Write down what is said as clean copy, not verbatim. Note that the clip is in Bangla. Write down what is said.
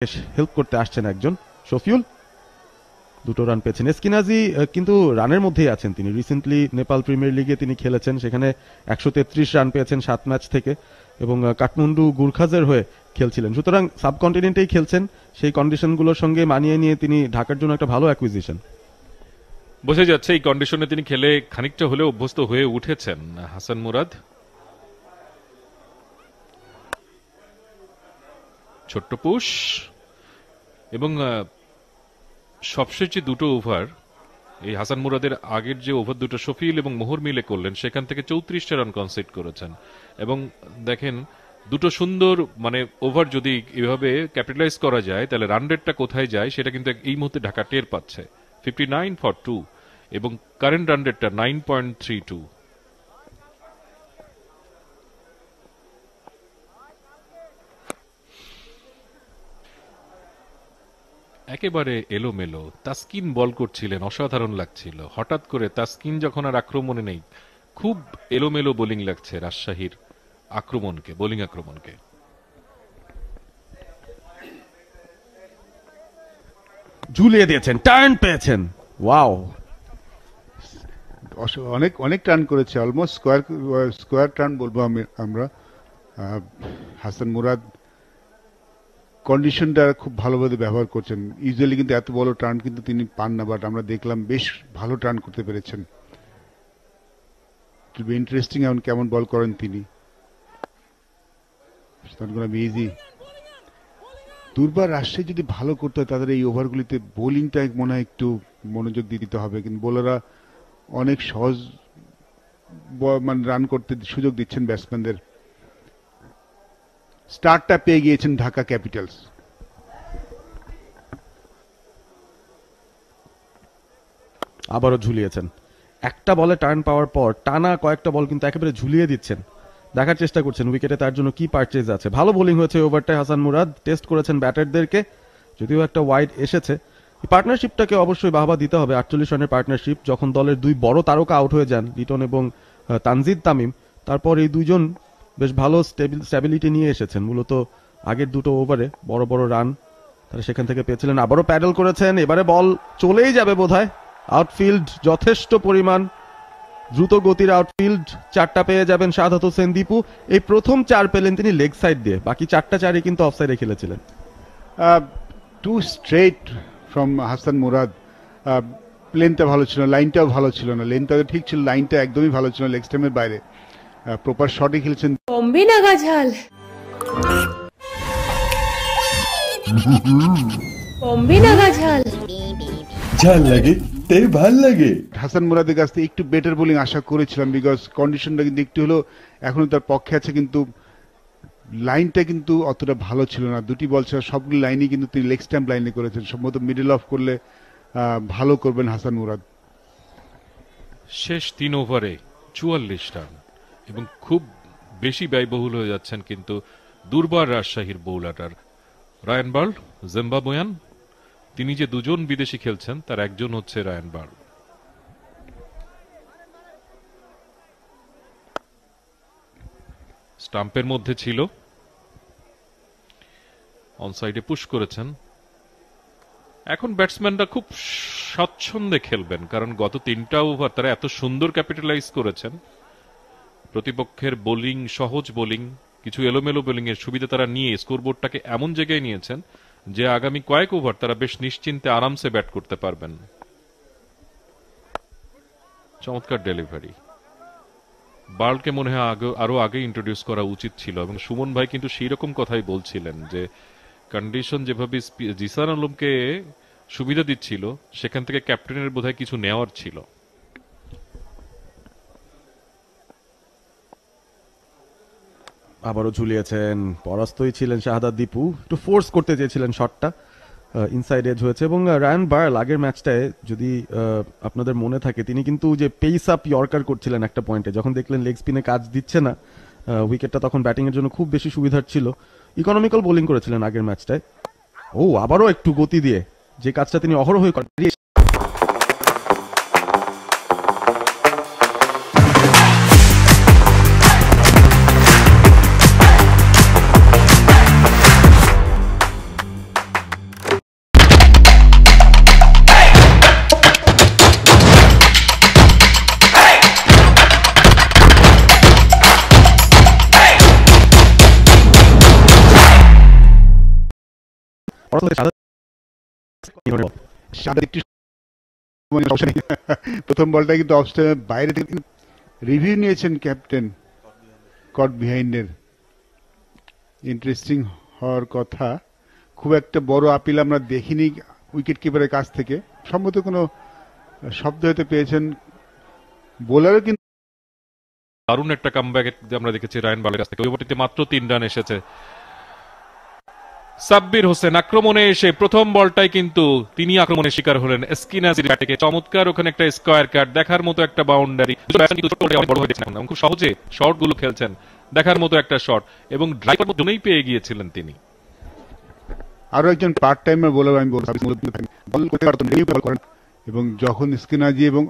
হেল্প করতে আসছেন একজন শফিউল, 2টো রান পেয়েছেন। এসকিনাজি কিন্তু রানের মধ্যেই আছেন, তিনি রিসেন্টলি নেপাল প্রিমিয়ার লিগে তিনি খেলেছেন, সেখানে 133 রান পেয়েছেন 7 ম্যাচ থেকে এবং কাঠমান্ডু গুর্খাজের হয়ে খেলছিলেন, সুতরাং সাবকন্টিনেন্টেই খেলছেন, সেই কন্ডিশনগুলোর সঙ্গে মানিয়ে নিয়ে তিনি ঢাকার জন্য একটা ভালো অ্যাকুইজিশন। বোঝা যাচ্ছে এই কন্ডিশনে তিনি খেলে খানিকটা হলেও অভ্যস্ত হয়ে উঠেছেন হাসান মুরাদ। ছোট্ট পুশ এবং সবশেষ যে 2টো ওভার এই হাসান মুরাদের আগের যে ওভার 2টো শফিল এবং মোহর মিলে করলেন সেখান থেকে 34টা রান কনসিড করেছেন এবং দেখেন 2টো সুন্দর মানে ওভার যদি এভাবে ক্যাপিটালাইজ করা যায় তাহলে রান রেটটা কোথায় যায় সেটা কিন্তু এই মুহূর্তে ঢাকা টের পাচ্ছে। 59 ফর 2 এবং কারেন্ট রান রেটটা 9.32। একেবারে এলোমেলো তাসকিন বল করছিলেন, অসাধারণ লাগছিল। হঠাৎ করে তাসকিন যখন আর আক্রমণে নেই, খুব এলোমেলো বোলিং লাগছে রাজশাহীর আক্রমণকে, বোলিং আক্রমণকে। ঝুলিয়ে দিয়েছেন, টার্ন পেয়েছেন, ওয়াও, অনেক অনেক টার্ন করেছে, অলমোস্ট স্কোয়ার টার্ন বলবো আমরা। হাসান মুরাদ কন্ডিশনটা খুব ভালোভাবে ব্যবহার করছেন, ইউজুয়ালি কিন্তু এত বড় টার্ন কিন্তু তিনি পান না, বাট আমরা দেখলাম বেশ ভালো টার্ন করতে পেরেছেন। ইন্টারেস্টিং এখন কেমন বল করেন তিনি, ইজি। দুর্বার রাজশাহী যদি ভালো করতে হয় তাদের এই ওভারগুলিতে বোলিংটা মনে হয় একটু মনোযোগ দিতে হবে, কিন্তু বোলাররা অনেক সহজ মানে রান করতে সুযোগ দিচ্ছেন ব্যাটসম্যানদের। স্টার্টটা পেয়ে গিয়েছেন ঢাকা ক্যাপিটালস। আবারও ঝুলিয়েছেন, একটা বলে টার্ন পাওয়ার পর টানা কয়েকটা বল কিন্তু একেবারে ঝুলিয়ে দিচ্ছেন, দেখার চেষ্টা করছেন উইকেটে তার জন্য কি পারচেজ আছে। ভালো বোলিং হয়েছে ওভারটায় হাসান মুরাদ, টেস্ট করেছেন ব্যাটারদেরকে, যদিও একটা ওয়াইড এসেছে। এই পার্টনারশিপটাকে অবশ্যই বাহবা দিতে হবে, 48 রানের পার্টনারশিপ, যখন দলের 2 বড় তারকা আউট হয়ে যান লিটন এবং তানজিদ তামিম, তারপর এই দুজন বেশ ভালো স্ট্যাবিলিটি নিয়ে এসেছেন। মূলত আগের 2টো ওভারে বড় বড় রান তারা সেখান থেকে পেয়েছিলেন। আবারও প্যাডেল করেছেন, এবারে বল চলেই যাবে বোধহয়, আউটফিল্ড যথেষ্ট পরিমাণ দ্রুত গতির আউটফিল্ড, 4টা পেয়ে যাবেন শাহাদাত হোসেন দীপু। এই প্রথম 4 পেলেন তিনি লেগ সাইড দিয়ে, বাকি 4টা 4ই কিন্তু অফসাইডে খেলেছিলেন। Two straight from Hasan Murad. লেনটা ভালো ছিল, লাইনটাও ভালো ছিল না, লেনটা ঠিক ছিল, লাইনটা একদমই ভালো ছিল, লেগ স্টেমের বাইরে প্রপার শটে খেলছেন। বম্বে নাগা ঝাল, বম্বে নাগা ঝাল, ঝাল লাগে তাই ভাল লাগে। হাসান মুরাদের কাছ থেকে একটু বেটার বোলিং আশা করেছিলাম, বিকজ কন্ডিশনটা কিন্তু একটু হলেও এখনো তার পক্ষে আছে, কিন্তু লাইনটা কিন্তু অতটা ভালো ছিল না। 2টি বল ছিল, সবগুলো লাইনই কিন্তু তিনি লেগ স্ট্যাম্প লাইনে করেছেন, সম্ভবত মিডল অফ করলে ভালো করবেন হাসান মুরাদ। শেষ 3 ওভারে 44 রান এবং খুব বেশি ব্যয়বহুল হয়ে যাচ্ছেন কিন্তু দুর্বার রাজশাহীর বোলার রায়ান বার্ল, জিম্বাবুয়ান। তিনি যে 2জন বিদেশি খেলছেন তার একজন হচ্ছে রায়ান বার্ল। স্টাম্পের মধ্যে ছিল, অনসাইডে পুশ করেছেন। এখন ব্যাটসম্যানরা খুব স্বচ্ছন্দে খেলবেন, কারণ গত 3টা ওভার তারা এত সুন্দর ক্যাপিটালাইজ করেছেন। প্রতিপক্ষের বোলিং, সহজ বোলিং, কিছু এলোমেলো বোলিং এর সুবিধা তারা নিয়ে স্কোরবোর্ডটাকে এমন জায়গায় নিয়েছেন যে আগামী কয়েক ওভার তারা বেশ নিশ্চিন্তে আরামসে ব্যাট করতে পারবেন। চমৎকার ডেলিভারি। বার্লকে মনে হয় আরো আগে ইন্ট্রোডিউস করা উচিত ছিল, এবং সুমন ভাই কিন্তু সেই রকম কথাই বলছিলেন যে কন্ডিশন যেভাবে জিসান আলমকে সুবিধা দিচ্ছিল সেখান থেকে ক্যাপ্টেনের বোধহয় কিছু নেওয়ার ছিল। আবারও ঝুলিয়েছেন, পরাস্তই ছিলেন শাহাদাত দীপু, একটু ফোর্স করতে চেয়েছিলেন শটটা, ইনসাইড এজ হয়েছে। এবং রায়ান বার্ল আগের ম্যাচটায় যদি আপনাদের মনে থাকে, তিনি কিন্তু যে পেস আপ ইয়র্কার করছিলেন একটা পয়েন্টে, যখন দেখলেন লেগ স্পিনে কাজ দিচ্ছে না উইকেটটা, তখন ব্যাটিং এর জন্য খুব বেশি সুবিধার ছিল, ইকোনমিক্যাল বোলিং করেছিলেন আগের ম্যাচটায়। ও আবারও একটু গতি দিয়ে যে কাজটা তিনি অহরহই করেন। সাদা একটু মানে সমস্যা নেই। প্রথম বলটা কিন্তু অফ স্টাম্পের বাইরে থেকে রিভিউ নিয়েছেন ক্যাপ্টেন কট বিহাইন্ডের। ইন্টারেস্টিং হওয়ার কথা। খুব একটা বড় আপিল আমরা দেখিনি উইকেট কিপারের কাছ থেকে। সম্ভবত কোনো শব্দ হয়তো পেয়েছেন। বোলারও কিন্তু দারুণ একটা কামব্যাক আমরা দেখেছি রায়ান বালের কাছ থেকে। ওই ওভারটিতে মাত্র 3 রান এসেছে। সাব্বির হোসেন আক্রমণে এসে প্রথম বলটাই কিন্তু তিনি আক্রমণের শিকার হলেন এসকিনাজির ব্যাট থেকে। চমৎকার ওখানে একটা স্কয়ার কাট, দেখার মতো একটা বাউন্ডারি। খুব সহজে শর্ট গুলো খেলছেন, দেখার মতো একটা শট, এবং ড্রাইভার জন্যই পেয়ে গিয়েছিলেন তিনি। আরো একজন পার্ট টাইমার বোলার আমি বল করতে পারতেন, এবং যখন স্কিনাজি এবং